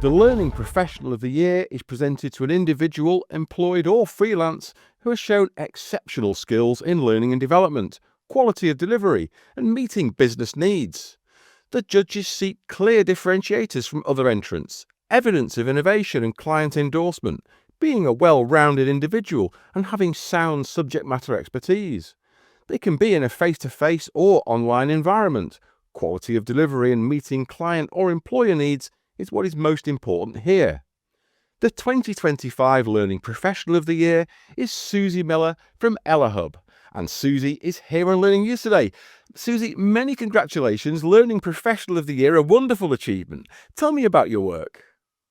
The Learning Professional of the Year is presented to an individual, employed or freelance, who has shown exceptional skills in learning and development, quality of delivery, and meeting business needs. The judges seek clear differentiators from other entrants, evidence of innovation and client endorsement, being a well-rounded individual and having sound subject matter expertise. They can be in a face-to-face or online environment. Quality of delivery and meeting client or employer needs is what is most important here. The 2025 Learning Professional of the Year is Susie Miller from Ella Hub, and Susie is here on Learning News today. Susie, many congratulations. Learning Professional of the Year, a wonderful achievement. Tell me about your work.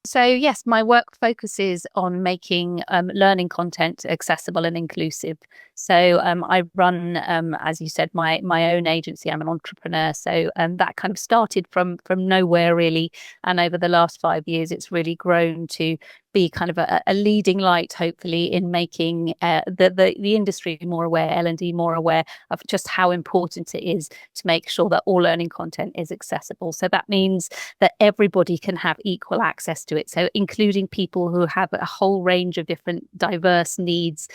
So yes, my work focuses on making learning content accessible and inclusive. So I run, as you said, my own agency. I'm an entrepreneur. So that kind of started from nowhere really, and over the last 5 years, it's really grown to be kind of a leading light, hopefully, in making the industry more aware, L&D more aware of just how important it is to make sure that all learning content is accessible. So that means that everybody can have equal access to it. So including people who have a whole range of different diverse needs.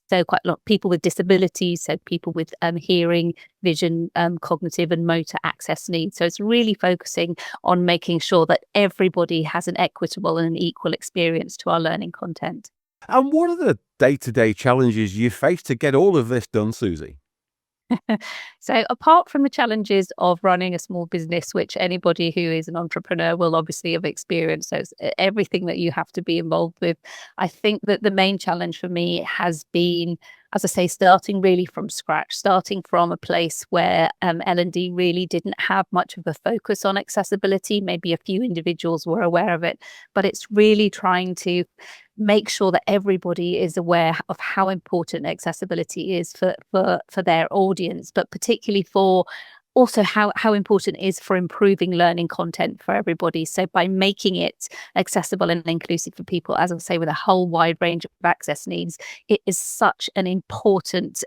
So quite a lot of people with disabilities, so people with hearing, vision, cognitive and motor access needs. So it's really focusing on making sure that everybody has an equitable and an equal experience to our learning content. And what are the day-to-day challenges you face to get all of this done, Susie? So apart from the challenges of running a small business, which anybody who is an entrepreneur will obviously have experienced, so it's everything that you have to be involved with, I think that the main challenge for me has been, as I say, starting really from scratch, starting from a place where L&D really didn't have much of a focus on accessibility. Maybe a few individuals were aware of it, but it's really trying to make sure that everybody is aware of how important accessibility is for their audience, but particularly for also how important it is for improving learning content for everybody. So by making it accessible and inclusive for people, as I say, with a whole wide range of access needs, it is such an important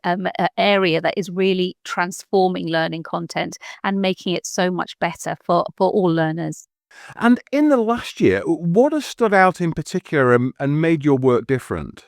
area that is really transforming learning content and making it so much better for all learners. And in the last year, what has stood out in particular and made your work different?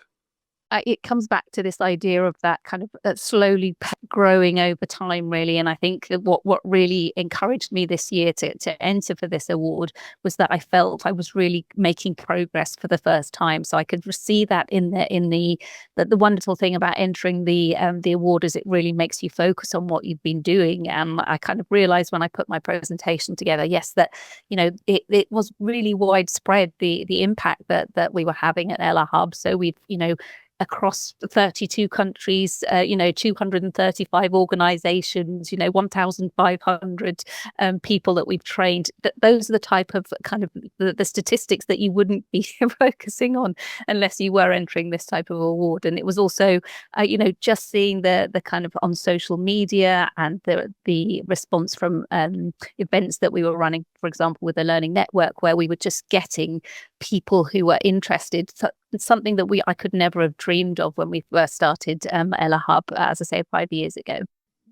It comes back to this idea of that kind of slowly growing over time, really. And I think that what really encouraged me this year to enter for this award was that I felt I was really making progress for the first time. So I could see that in the wonderful thing about entering the award is it really makes you focus on what you've been doing. And I kind of realized when I put my presentation together, yes, that it was really widespread, the impact that we were having at Ella Hub. So we've across 32 countries, 235 organizations, 1,500 people that we've trained. Those are the type of kind of the statistics that you wouldn't be focusing on unless you were entering this type of award. And it was also, just seeing the kind of on social media and the response from events that we were running, for example, with the Learning Network, where we were just getting people who were interested. It's something that I could never have dreamed of when we first started Ella Hub, as I say, 5 years ago.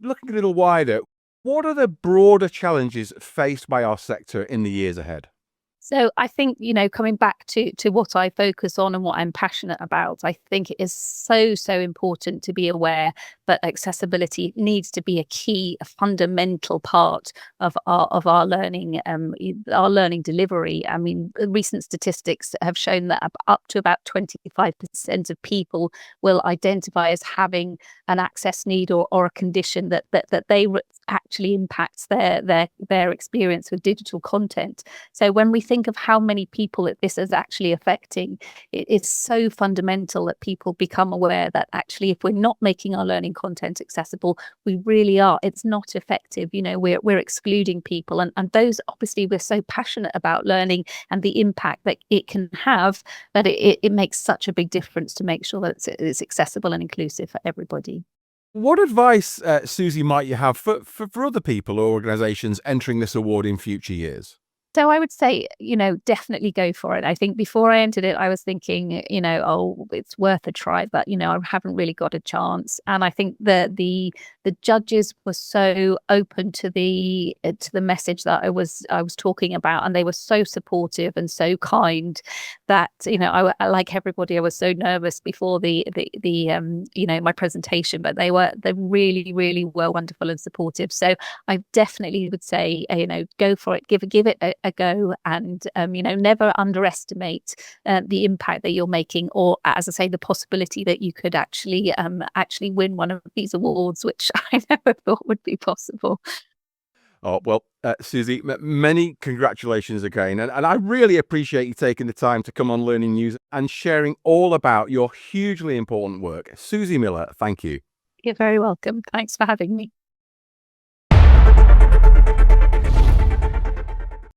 Looking a little wider, what are the broader challenges faced by our sector in the years ahead? So I think, coming back to what I focus on and what I'm passionate about, I think it is so important to be aware that accessibility needs to be a fundamental part of our learning delivery. I mean, recent statistics have shown that up to about 25% of people will identify as having an access need or a condition that they actually impacts their experience with digital content. So when we think of how many people this is actually affecting, it's so fundamental that people become aware that actually if we're not making our learning content accessible, we really are. It's not effective. We're excluding people, and those obviously we're so passionate about learning and the impact that it can have that it makes such a big difference to make sure that it's accessible and inclusive for everybody. What advice, Susie, might you have for other people or organisations entering this award in future years? So I would say, definitely go for it. I think before I entered it, I was thinking, oh, it's worth a try, but I haven't really got a chance. And I think that the judges were so open to the message that I was talking about, and they were so supportive and so kind that I like everybody, I was so nervous before the my presentation, but they really really were wonderful and supportive. So I definitely would say, go for it, give it a go, and never underestimate the impact that you're making, or as I say, the possibility that you could actually win one of these awards, which I never thought would be possible. Oh, well, Susie, many congratulations again. And I really appreciate you taking the time to come on Learning News and sharing all about your hugely important work. Susie Miller, thank you. You're very welcome. Thanks for having me.